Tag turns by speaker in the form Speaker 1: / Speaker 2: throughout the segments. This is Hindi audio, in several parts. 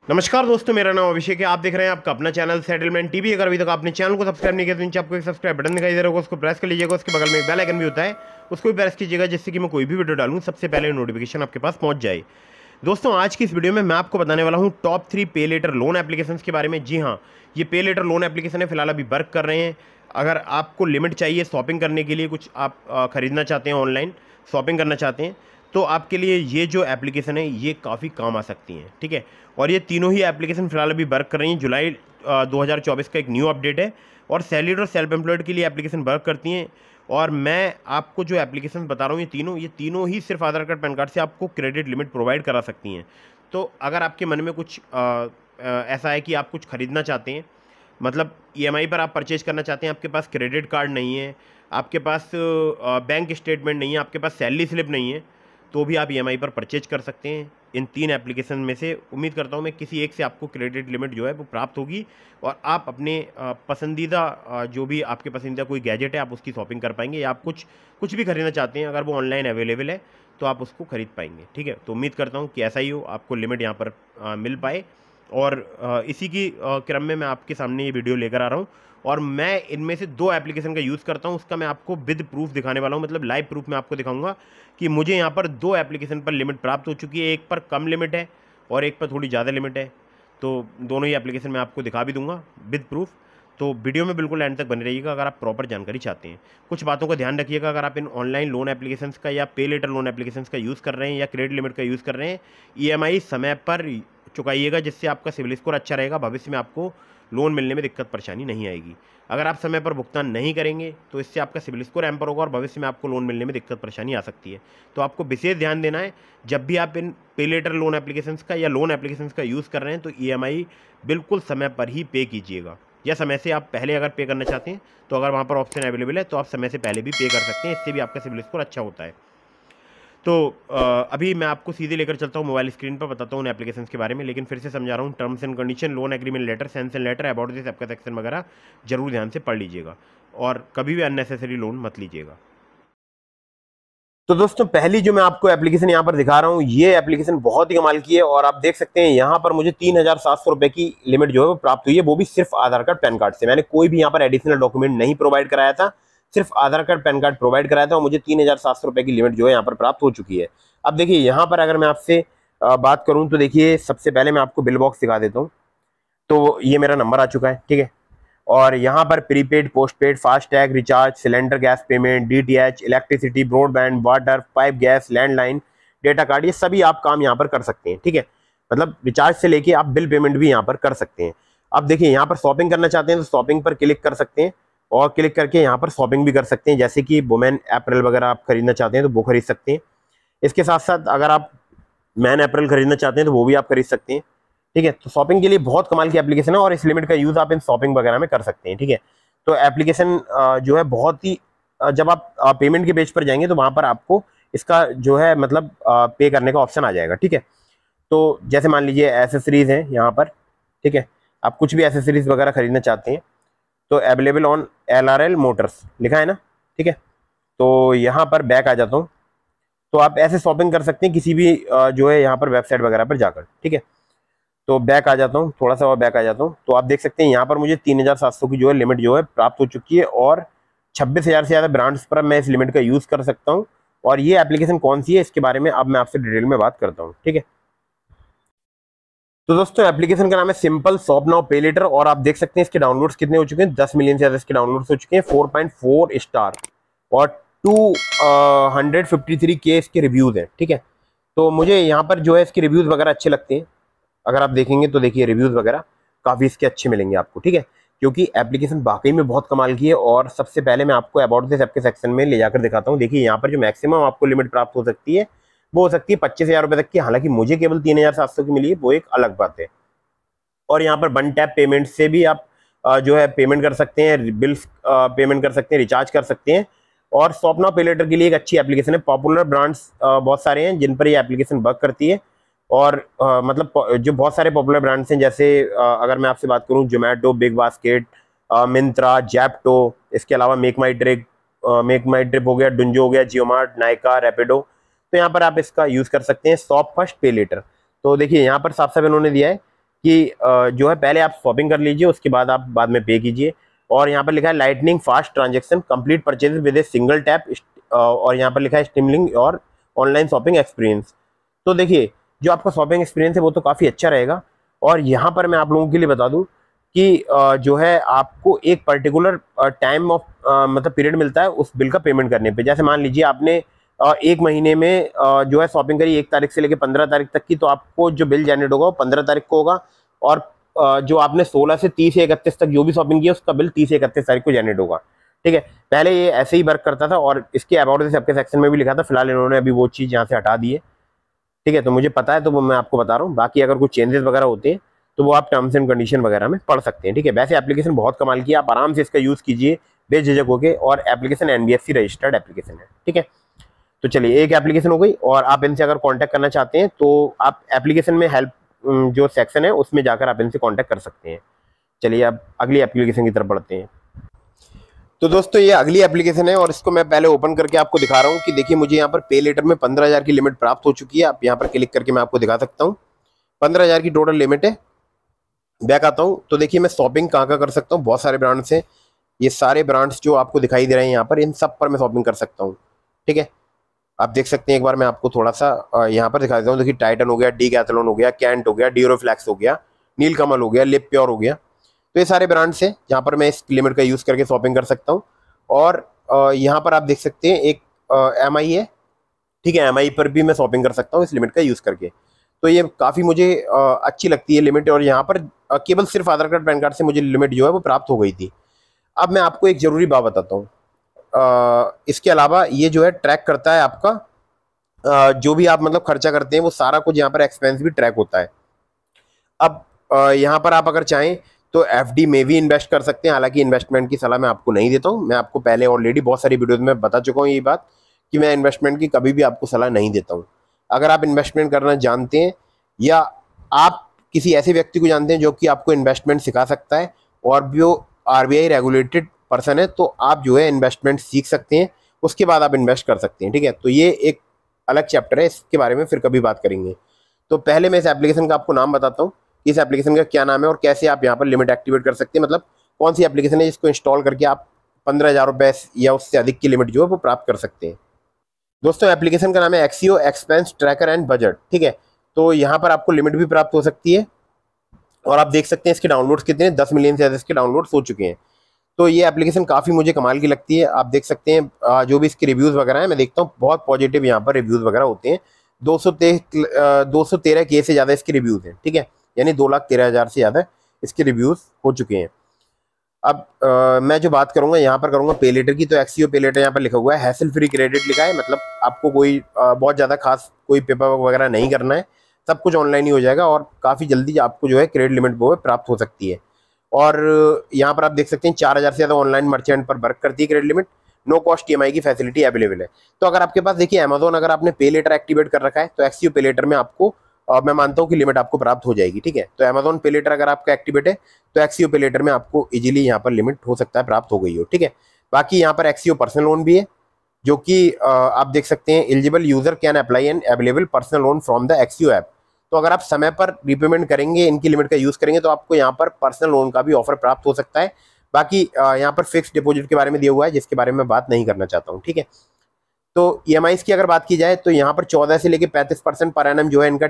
Speaker 1: नमस्कार दोस्तों, मेरा नाम अभिषेक है। आप देख रहे हैं आपका अपना चैनल सेटलमेंट टीवी। अगर अभी तक आपने चैनल को सब्सक्राइब नहीं किया तो नीचे आपको एक सब्सक्राइब बटन दिखाई दे रहा होगा, उसको प्रेस कर लीजिएगा। उसके बगल में एक बेल आइकन भी होता है, उसको भी प्रेस कीजिएगा, जिससे कि मैं कोई भी वीडियो डालूं सबसे पहले नोटिफिकेशन आपके पास पहुंच जाए। दोस्तों, आज की इस वीडियो में मैं आपको बताने वाला हूं टॉप 3 पे लेटर लोन एप्लीकेशन के बारे में। जी हाँ, ये पे लेटर लोन एप्लीकेशन है, फिलहाल अभी वर्क कर रहे हैं। अगर आपको लिमिट चाहिए शॉपिंग करने के लिए, कुछ आप खरीदना चाहते हैं, ऑनलाइन शॉपिंग करना चाहते हैं, तो आपके लिए ये जो एप्लीकेशन है ये काफ़ी काम आ सकती हैं। ठीक है, और ये तीनों ही एप्लीकेशन फिलहाल अभी वर्क कर रही हैं। जुलाई 2024 का एक न्यू अपडेट है और सैलरीड और सेल्फ एम्प्लॉयड के लिए एप्लीकेशन वर्क करती हैं। और मैं आपको जो एप्लीकेशन बता रहा हूँ ये तीनों ही सिर्फ आधार कार्ड पैन कार्ड से आपको क्रेडिट लिमिट प्रोवाइड करा सकती हैं। तो अगर आपके मन में कुछ ऐसा है कि आप कुछ खरीदना चाहते हैं, मतलब ईएमआई पर आप परचेज करना चाहते हैं, आपके पास क्रेडिट कार्ड नहीं है, आपके पास बैंक स्टेटमेंट नहीं है, आपके पास सैलरी स्लिप नहीं है, तो भी आप ईएमआई पर परचेज कर सकते हैं। इन 3 एप्लीकेशन में से उम्मीद करता हूँ मैं किसी एक से आपको क्रेडिट लिमिट जो है वो प्राप्त होगी और आप अपने पसंदीदा जो भी आपके पसंदीदा कोई गैजेट है आप उसकी शॉपिंग कर पाएंगे, या आप कुछ कुछ भी खरीदना चाहते हैं अगर वो ऑनलाइन अवेलेबल है तो आप उसको खरीद पाएंगे। ठीक है, तो उम्मीद करता हूँ कि ऐसा ही हो, आपको लिमिट यहाँ पर मिल पाए। और इसी की क्रम में मैं आपके सामने ये वीडियो लेकर आ रहा हूँ। और मैं इनमें से 2 एप्लीकेशन का यूज़ करता हूँ, उसका मैं आपको विद प्रूफ दिखाने वाला हूँ, मतलब लाइव प्रूफ मैं आपको दिखाऊंगा कि मुझे यहाँ पर 2 एप्लीकेशन पर लिमिट प्राप्त हो चुकी है। एक पर कम लिमिट है और एक पर थोड़ी ज़्यादा लिमिट है, तो दोनों ही एप्लीकेशन मैं आपको दिखा भी दूंगा विद प्रूफ। तो वीडियो में बिल्कुल एंड तक बने रहिएगा अगर आप प्रॉपर जानकारी चाहते हैं। कुछ बातों का ध्यान रखिएगा, अगर आप इन ऑनलाइन लोन एप्लीकेशंस का या पे लेटर लोन एप्लीकेशंस का यूज़ कर रहे हैं या क्रेडिट लिमिट का यूज़ कर रहे हैं, ईएमआई समय पर चुकाइएगा, जिससे आपका सिविल स्कोर अच्छा रहेगा, भविष्य में आपको लोन मिलने में दिक्कत परेशानी नहीं आएगी। अगर आप समय पर भुगतान नहीं करेंगे तो इससे आपका सिविल स्कोर हैम्पर होगा और भविष्य में आपको लोन मिलने में दिक्कत परेशानी आ सकती है। तो आपको विशेष ध्यान देना है, जब भी आप इन पे लेटर लोन एप्लीकेशंस का या लोन एप्लीकेशंस का यूज़ कर रहे हैं तो ईएमआई बिल्कुल समय पर ही पे कीजिएगा, या समय से आप पहले अगर पे करना चाहते हैं तो अगर वहाँ पर ऑप्शन अवेलेबल है तो आप समय से पहले भी पे कर सकते हैं, इससे भी आपका सिविल स्कोर अच्छा होता है। तो अभी मैं आपको सीधे लेकर चलता हूँ मोबाइल स्क्रीन पर, बताता हूँ उन एप्लीकेशंस के बारे में, लेकिन फिर से समझा रहा हूँ। Terms and condition, loan agreement letter, sanction letter, about this आपका सेक्शन वगैरह जरूर ध्यान से पढ़ लीजिएगा और कभी भी अननेसेसरी लोन मत लीजिएगा। तो दोस्तों, पहली जो मैं आपको एप्लीकेशन यहाँ पर दिखा रहा हूँ, ये एप्लीकेशन बहुत ही कमाल की है और आप देख सकते हैं यहाँ पर मुझे 3700 रुपए की लिमिट जो है वो प्राप्त हुई है, वो भी सिर्फ आधार कार्ड पैन कार्ड से। मैंने कोई भी यहाँ पर एडिशनल डॉक्यूमेंट नहीं प्रोवाइड कराया था, सिर्फ आधार कार्ड पैन कार्ड प्रोवाइड कराया था और मुझे 3700 रुपए की लिमिट जो है यहाँ पर प्राप्त हो चुकी है। अब देखिए यहाँ पर अगर मैं आपसे बात करूँ तो देखिए, सबसे पहले मैं आपको बिल बॉक्स दिखा देता हूँ। तो ये मेरा नंबर आ चुका है, ठीक है। और यहाँ पर prepaid, postpaid, FASTag, recharge, cylinder gas payment, DTH, electricity, broadband, water, pipe gas, landline, data card, ये सभी आप काम यहाँ पर कर सकते हैं। ठीक है, मतलब रिचार्ज से लेके आप बिल पेमेंट भी यहाँ पर कर सकते हैं। अब देखिए, यहाँ पर शॉपिंग करना चाहते हैं तो शॉपिंग पर क्लिक कर सकते हैं और क्लिक करके यहाँ पर शॉपिंग भी कर सकते हैं, जैसे कि वुमेन अप्रैल वगैरह आप खरीदना चाहते हैं तो वो खरीद सकते हैं। इसके साथ साथ अगर आप मैन अप्रैल खरीदना चाहते हैं तो वो भी आप खरीद सकते हैं। ठीक है, तो शॉपिंग के लिए बहुत कमाल की एप्लीकेशन है और इस लिमिट का यूज आप इन शॉपिंग वगैरह में कर सकते हैं। ठीक है, तो एप्लीकेशन जो है बहुत ही जब आप पेमेंट के पेज पर जाएंगे तो वहां पर आपको इसका जो है मतलब पे करने का ऑप्शन आ जाएगा। ठीक है, तो जैसे मान लीजिए एसेसरीज हैं यहाँ पर, ठीक है, आप कुछ भी एसेसरीज वगैरह खरीदना चाहते हैं तो अवेलेबल ऑन LRL मोटर्स लिखा है ना। ठीक है, तो यहाँ पर बैक आ जाता हूँ, तो आप ऐसे शॉपिंग कर सकते हैं किसी भी जो है यहाँ पर वेबसाइट वगैरह पर जाकर। ठीक है, तो बैक आ जाता हूँ, थोड़ा सा और बैक आ जाता हूँ, तो आप देख सकते हैं यहाँ पर मुझे 3700 की जो है लिमिट जो है प्राप्त हो चुकी है और 26,000 से ज़्यादा ब्रांड्स पर मैं इस लिमिट का यूज़ कर सकता हूँ। और ये एप्लीकेशन कौन सी है इसके बारे में अब मैं आपसे डिटेल में बात करता हूँ। ठीक है, तो दोस्तों एप्लीकेशन का नाम है सिंपल शॉप नाउ पे लेटर और आप देख सकते हैं इसके डाउनलोड्स कितने हो चुके हैं, 10 मिलियन से ज़्यादा इसके डाउनलोड्स हो चुके हैं, 4.4 स्टार और 253K इसके रिव्यूज़ हैं। ठीक है, तो मुझे यहाँ पर जो है इसके रिव्यूज़ वगैरह अच्छे लगते हैं। अगर आप देखेंगे तो देखिए रिव्यूज़ वगैरह काफ़ी इसके अच्छे मिलेंगे आपको। ठीक है, क्योंकि एप्लीकेशन वाकई में बहुत कमाल की है। और सबसे पहले मैं आपको अबाउट दिस ऐप के सेक्शन में ले जाकर दिखाता हूँ। देखिए यहाँ पर जो मैक्सिमम आपको लिमिट प्राप्त हो सकती है वो हो सकती है 25,000 रुपये तक की, हालांकि मुझे केवल 3700 की मिली है, वो एक अलग बात है। और यहाँ पर वन टैप पेमेंट से भी आप जो है पेमेंट कर सकते हैं, बिल्स पेमेंट कर सकते हैं, रिचार्ज कर सकते हैं। और शॉप नाउ पे लेटर के लिए एक अच्छी एप्लीकेशन है। पॉपुलर ब्रांड्स बहुत सारे हैं जिन पर ये एप्लीकेशन वर्क करती है और मतलब जो बहुत सारे पॉपुलर ब्रांड्स हैं, जैसे अगर मैं आपसे बात करूं, जोमेटो, बिग बास्केट, मिंत्रा, जैप्टो, इसके अलावा मेक माई ट्रिप हो गया, डुंजो हो गया, जियोमार्ट, नायका, रैपिडो, तो यहाँ पर आप इसका यूज़ कर सकते हैं। शॉप फर्स्ट पे लेटर, तो देखिए यहाँ पर साफ साफ इन्होंने दिया है कि जो है पहले आप शॉपिंग कर लीजिए, उसके बाद आप बाद में पे कीजिए। और यहाँ पर लिखा है lightning fast transaction complete purchase with a single tap, और यहाँ पर लिखा है स्टिमलिंग और ऑनलाइन शॉपिंग एक्सपीरियंस। तो देखिए जो आपका शॉपिंग एक्सपीरियंस है वो तो काफ़ी अच्छा रहेगा। और यहाँ पर मैं आप लोगों के लिए बता दूँ कि जो है आपको एक पर्टिकुलर टाइम ऑफ मतलब पीरियड मिलता है उस बिल का पेमेंट करने पे। जैसे मान लीजिए आपने एक महीने में जो है शॉपिंग करी 1 तारीख से लेकर 15 तारीख तक की, तो आपको जो बिल जनरेट होगा वो 15 तारीख को होगा। और जो आपने 16 से 30 या 31 तक जो भी शॉपिंग की है उसका बिल 30 या 31 तारीख को जनरेट होगा। ठीक है, पहले ये ऐसे ही वर्क करता था और इसके अबाउट दिस आपके सेक्शन में भी लिखा था। फिलहाल इन्होंने अभी वो चीज़ यहाँ से हटा दी है। ठीक है, तो मुझे पता है तो वो मैं आपको बता रहा हूँ। बाकी अगर कुछ चेंजेस वगैरह होते हैं तो वो आप टर्म्स एंड कंडीशन वगैरह में पढ़ सकते हैं। ठीक है, वैसे एप्लीकेशन बहुत कमाल की है, आप आराम से इसका यूज़ कीजिए बेझिझक होके। और एप्लीकेशन NBFC रजिस्टर्ड एप्लीकेशन है। ठीक है, तो चलिए एक एप्लीकेशन हो गई। और आप इनसे अगर कांटेक्ट करना चाहते हैं तो आप एप्लीकेशन में हेल्प जो सेक्शन है उसमें जाकर आप इनसे कांटेक्ट कर सकते हैं। चलिए अब अगली एप्लीकेशन की तरफ बढ़ते हैं। तो दोस्तों ये अगली एप्लीकेशन है और इसको मैं पहले ओपन करके आपको दिखा रहा हूँ कि देखिए मुझे यहाँ पर पे लेटर में 15,000 की लिमिट प्राप्त हो चुकी है। आप यहाँ पर क्लिक करके मैं आपको दिखा सकता हूँ 15,000 की टोटल लिमिट है। बैक आता हूँ तो देखिए मैं शॉपिंग कहाँ कर सकता हूँ, बहुत सारे ब्रांड्स हैं। ये सारे ब्रांड्स जो आपको दिखाई दे रहे हैं यहाँ पर, इन सब पर मैं शॉपिंग कर सकता हूँ। ठीक है, आप देख सकते हैं। एक बार मैं आपको थोड़ा सा यहाँ पर दिखा देता हूँ। देखिए टाइटन हो गया, डीकैथलॉन हो गया, कैंट हो गया, ड्यूरोफ्लेक्स हो गया, नीलकमल हो गया, लिप प्योर हो गया। तो ये सारे ब्रांड्स हैं जहाँ पर मैं इस लिमिट का यूज़ करके शॉपिंग कर सकता हूँ। और यहाँ पर आप देख सकते हैं एक MI है। ठीक है, MI पर भी मैं शॉपिंग कर सकता हूँ इस लिमिट का यूज़ करके। तो ये काफ़ी मुझे अच्छी लगती है लिमिट। और यहाँ पर केवल सिर्फ आधार कार्ड पैन कार्ड से मुझे लिमिट जो है वो प्राप्त हो गई थी। अब मैं आपको एक ज़रूरी बात बताता हूँ। इसके अलावा ये जो है ट्रैक करता है आपका जो भी आप मतलब खर्चा करते हैं वो सारा कुछ यहाँ पर एक्सपेंस भी ट्रैक होता है। अब यहाँ पर आप अगर चाहें तो FD में भी इन्वेस्ट कर सकते हैं। हालांकि इन्वेस्टमेंट की सलाह मैं आपको नहीं देता हूँ। मैं आपको पहले ऑलरेडी बहुत सारी वीडियोज़ में बता चुका हूँ ये बात कि मैं इन्वेस्टमेंट की कभी भी आपको सलाह नहीं देता हूँ। अगर आप इन्वेस्टमेंट करना जानते हैं या आप किसी ऐसे व्यक्ति को जानते हैं जो कि आपको इन्वेस्टमेंट सिखा सकता है और जो RBI रेगुलेटेड पर्सन है, तो आप जो है इन्वेस्टमेंट सीख सकते हैं, उसके बाद आप इन्वेस्ट कर सकते हैं। ठीक है, तो ये एक अलग चैप्टर है, इसके बारे में फिर कभी बात करेंगे। तो पहले मैं इस एप्लीकेशन का आपको नाम बताता हूँ, इस एप्लीकेशन का क्या नाम है और कैसे आप यहाँ पर लिमिट एक्टिवेट कर सकते हैं। मतलब कौन सी एप्लीकेशन है जिसको इंस्टॉल करके आप 15,000 रुपये या उससे अधिक की लिमिट जो है वो प्राप्त कर सकते हैं। दोस्तों एप्लीकेशन का नाम है एक्सियो एक्सपेंस ट्रैकर एंड बजट। ठीक है, तो यहाँ पर आपको लिमिट भी प्राप्त हो सकती है। और आप देख सकते हैं इसके डाउनलोड्स कितने हैं, 10 मिलियन से ज़्यादा इसके डाउनलोड्स हो चुके हैं। तो ये एप्लीकेशन काफ़ी मुझे कमाल की लगती है। आप देख सकते हैं जो भी इसके रिव्यूज़ वगैरह हैं, मैं देखता हूँ बहुत पॉजिटिव यहाँ पर रिव्यूज़ वगैरह होते हैं। 213 के से ज़्यादा इसके रिव्यूज़ हैं। ठीक है, यानी 2,13,000 से ज़्यादा इसके रिव्यूज़ हो चुके हैं। अब मैं जो बात करूंगा यहाँ पर करूंगा पे लेटर की। तो एक्सियो पे लेटर यहाँ पर लिखा हुआ है, हैसल फ्री क्रेडिट लिखा है। मतलब आपको कोई बहुत ज़्यादा खास कोई पेपर वर्क वगैरह नहीं करना है, सब कुछ ऑनलाइन ही हो जाएगा और काफ़ी जल्दी आपको जो है क्रेडिट लिमिट वो प्राप्त हो सकती है। और यहाँ पर आप देख सकते हैं 4,000 से ज़्यादा ऑनलाइन मर्चेंट पर वर्क करती है credit limit. No cost EMI की फैसिलिटी अवेलेबल है। तो अगर आपके पास देखिए अमेजोन अगर आपने पे लेटर एक्टिवेट कर रखा है तो एक्सियो पे लेटर में आपको मैं मानता हूँ कि लिमिट आपको प्राप्त हो जाएगी। ठीक है, तो अमेजोन पे लेटर अगर आपका एक्टिवेट है तो एक्सियो पे लेटर में आपको इजीली यहाँ पर लिमिट हो सकता है प्राप्त हो गई हो। ठीक है, बाकी यहाँ पर एक्सियो पर्सनल लोन भी है जो कि आप देख सकते हैं eligible user can apply and available personal loan from the Axio app. तो अगर आप समय पर रिपेमेंट करेंगे, इनकी लिमिट का यूज़ करेंगे तो आपको यहाँ पर पर्सनल लोन का भी ऑफर प्राप्त हो सकता है। बाकी यहाँ पर फिक्स डिपॉजिट के बारे में दिया हुआ है जिसके बारे में बात नहीं करना चाहता हूँ। ठीक है, तो EMIs की अगर बात की जाए तो यहाँ पर 14 से लेकर 35% पर एनम जो है इनका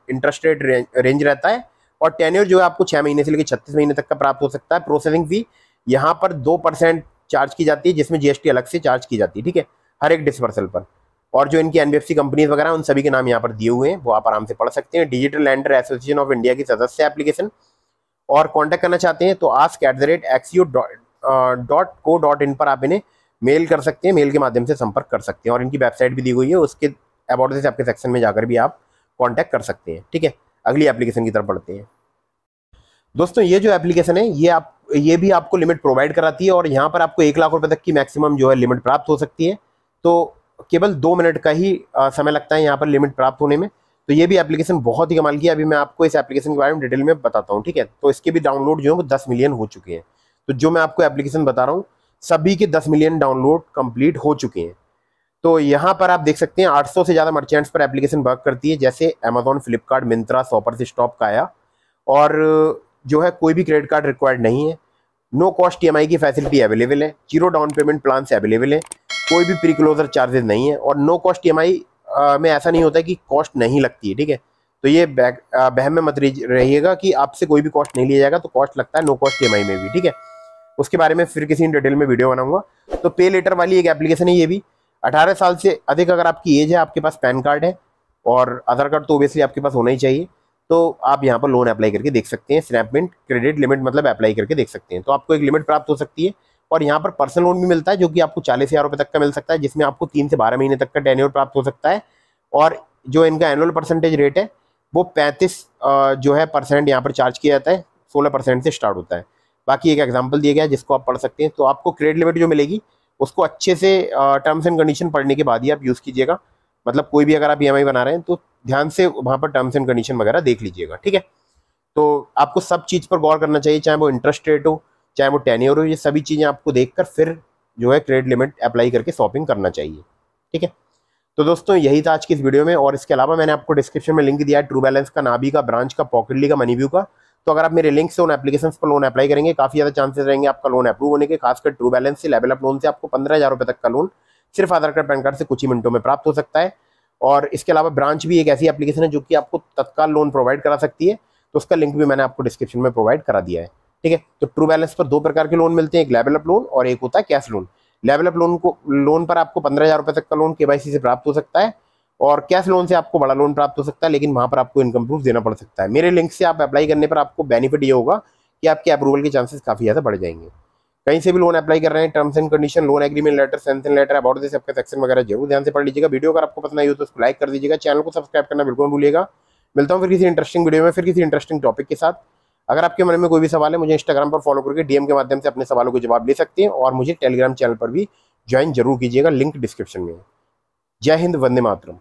Speaker 1: इंटरेस्ट रेट रेंज रहता है। और टेन्योर जो है आपको 6 महीने से लेकर 36 महीने तक का प्राप्त हो सकता है। प्रोसेसिंग फी यहाँ पर 2% चार्ज की जाती है जिसमें GST अलग से चार्ज की जाती है। ठीक है, हर एक डिस्पर्सल पर। और जो इनकी NBFC कंपनीज वगैरह उन सभी के नाम यहाँ पर दिए हुए हैं, वो आप आराम से पढ़ सकते हैं। Digital lander association of India की सदस्य एप्लीकेशन। और कॉन्टैक्ट करना चाहते हैं तो ask@axio.co.in पर आप इन्हें मेल कर सकते हैं, मेल के माध्यम से संपर्क कर सकते हैं। और इनकी वेबसाइट भी दी हुई है, उसके अबाउट दिस आपके सेक्शन में जाकर भी आप कांटेक्ट कर सकते हैं। ठीक है, अगली एप्लीकेशन की तरफ बढ़ते हैं। दोस्तों ये जो एप्लीकेशन है ये भी आपको लिमिट प्रोवाइड कराती है और यहाँ पर आपको 1 लाख रुपए तक की मैक्सिमम जो है लिमिट प्राप्त हो सकती है। तो केवल 2 मिनट का ही समय लगता है यहाँ पर लिमिट प्राप्त होने में। तो ये भी एप्लीकेशन बहुत ही कमाल की है। अभी मैं आपको इस एप्लीकेशन के बारे में डिटेल में बताता हूँ। ठीक है, तो इसके भी डाउनलोड जो है वो 10 मिलियन हो चुके हैं। तो जो मैं आपको एप्लीकेशन बता रहा हूँ सभी के 10 मिलियन डाउनलोड कंप्लीट हो चुके हैं। तो यहाँ पर आप देख सकते हैं 800 से ज़्यादा मर्चेंट्स पर एप्लीकेशन वर्क करती है, जैसे Amazon, Flipkart, Myntra, shoppers stop, काया। और जो है कोई भी क्रेडिट कार्ड रिक्वायर्ड नहीं है। नो कॉस्ट ईएमआई की फैसिलिटी अवेलेबल है, 0 डाउन पेमेंट प्लान से अवेलेबल है, कोई भी प्री क्लोजर चार्जेस नहीं है, और नो कॉस्ट ईएमआई में ऐसा नहीं होता है कि कॉस्ट नहीं लगती है, ठीक है। तो ये बहम में मत रहिएगा कि आपसे कोई भी कॉस्ट नहीं लिया जाएगा, तो कॉस्ट लगता है नो कॉस्ट ईएमआई में भी, ठीक है। उसके बारे में फिर किसी डिटेल में वीडियो बनाऊंगा। तो पे लेटर वाली एक एप्लीकेशन है ये भी। 18 साल से अधिक अगर आपकी एज है, आपके पास पैन कार्ड है और आधार कार्ड तो ओबियसली आपके पास होना ही चाहिए, तो आप यहाँ पर लोन अप्लाई करके देख सकते हैं। स्नैपमिंट क्रेडिट लिमिट मतलब अप्लाई करके देख सकते हैं, तो आपको एक लिमिट प्राप्त हो सकती है। और यहाँ पर पर्सनल लोन भी मिलता है जो कि आपको 40,000 रुपये तक का मिल सकता है, जिसमें आपको 3 से 12 महीने तक का टेन्योर प्राप्त हो सकता है। और जो इनका एनुअल परसेंटेज रेट है वो 35 जो है % यहाँ पर चार्ज किया जाता है, 16% से स्टार्ट होता है। बाकी एक एग्जाम्पल दिया गया है जिसको आप पढ़ सकते हैं। तो आपको क्रेडिट लिमिट जो मिलेगी उसको अच्छे से टर्म्स एंड कंडीशन पढ़ने के बाद ही आप यूज़ कीजिएगा। मतलब कोई भी अगर आप ईएमआई बना रहे हैं तो ध्यान से वहाँ पर टर्म्स एंड कंडीशन वगैरह देख लीजिएगा, ठीक है। तो आपको सब चीज़ पर गौर करना चाहिए, चाहे वो इंटरेस्ट रेट हो, चाहे वो टेन्योर हो, ये सभी चीज़ें आपको देखकर फिर जो है क्रेडिट लिमिट अप्लाई करके शॉपिंग करना चाहिए, ठीक है। तो दोस्तों यही था आज की इस वीडियो में, और इसके अलावा मैंने आपको डिस्क्रिप्शन में लिंक दिया है ट्रू बैलेंस का, नाबी का, ब्रांच का, पॉकेटली का, मनीव्यू का। तो अगर आप मेरे लिंक से उन एप्लीकेशंस पर लोन अप्लाई करेंगे, काफ़ी ज़्यादा चांसेस रहेंगे आपका लोन अप्रूव होने के। खासकर ट्रू बैलेंस से, लेवल अप लोन से आपको 15,000 रुपये तक का लोन सिर्फ आधार कार्ड पैन कार्ड से कुछ ही मिनटों में प्राप्त हो सकता है। और इसके अलावा ब्रांच भी एक ऐसी एप्लीकेशन है जो कि आपको तत्काल लोन प्रोवाइड करा सकती है, तो उसका लिंक भी मैंने आपको डिस्क्रिप्शन में प्रोवाइड करा दिया है, ठीक है। तो ट्रू बैलेंस पर 2 प्रकार के लोन मिलते हैं, एक लेवल अप लोन और एक होता है cash loan. Level up loan पर आपको 15,000 रुपये तक का लोन केवाईसी से प्राप्त हो सकता है, और कैश लोन से आपको बड़ा लोन प्राप्त हो सकता है, लेकिन वहाँ पर आपको इनकम प्रूफ देना पड़ सकता है। मेरे लिंक से आप अप्लाई करने पर आपको बेनिफिट ये होगा कि आपके अप्रूवल के चांसेस काफ़ी ज़्यादा बढ़ जाएंगे। कहीं से भी लोन अप्लाई कर रहे हैं, terms and condition, loan agreement letter, sanction letter, about this सबका सेक्शन वगैरह जरूर ध्यान से पढ़ लीजिएगा। वीडियो अगर आपको पसंद आई हो तो उसको लाइक कर दीजिएगा, चैनल को सब्सक्राइब करना बिल्कुल मत भूलिएगा। मिलता हूँ फिर किसी इंटरेस्टिंग वीडियो में, फिर किसी इंटरेस्टिंग टॉपिक के साथ। अगर आपके मन में कोई भी सवाल है, मुझे इंस्टाग्राम पर फॉलो करके डीएम के माध्यम से अपने सवालों को जवाब ले सकते हैं, और मुझे टेलीग्राम चैनल पर भी ज्वाइन जरूर कीजिएगा, लिंक डिस्क्रिप्शन में है। जय हिंद, वंदे मातरम।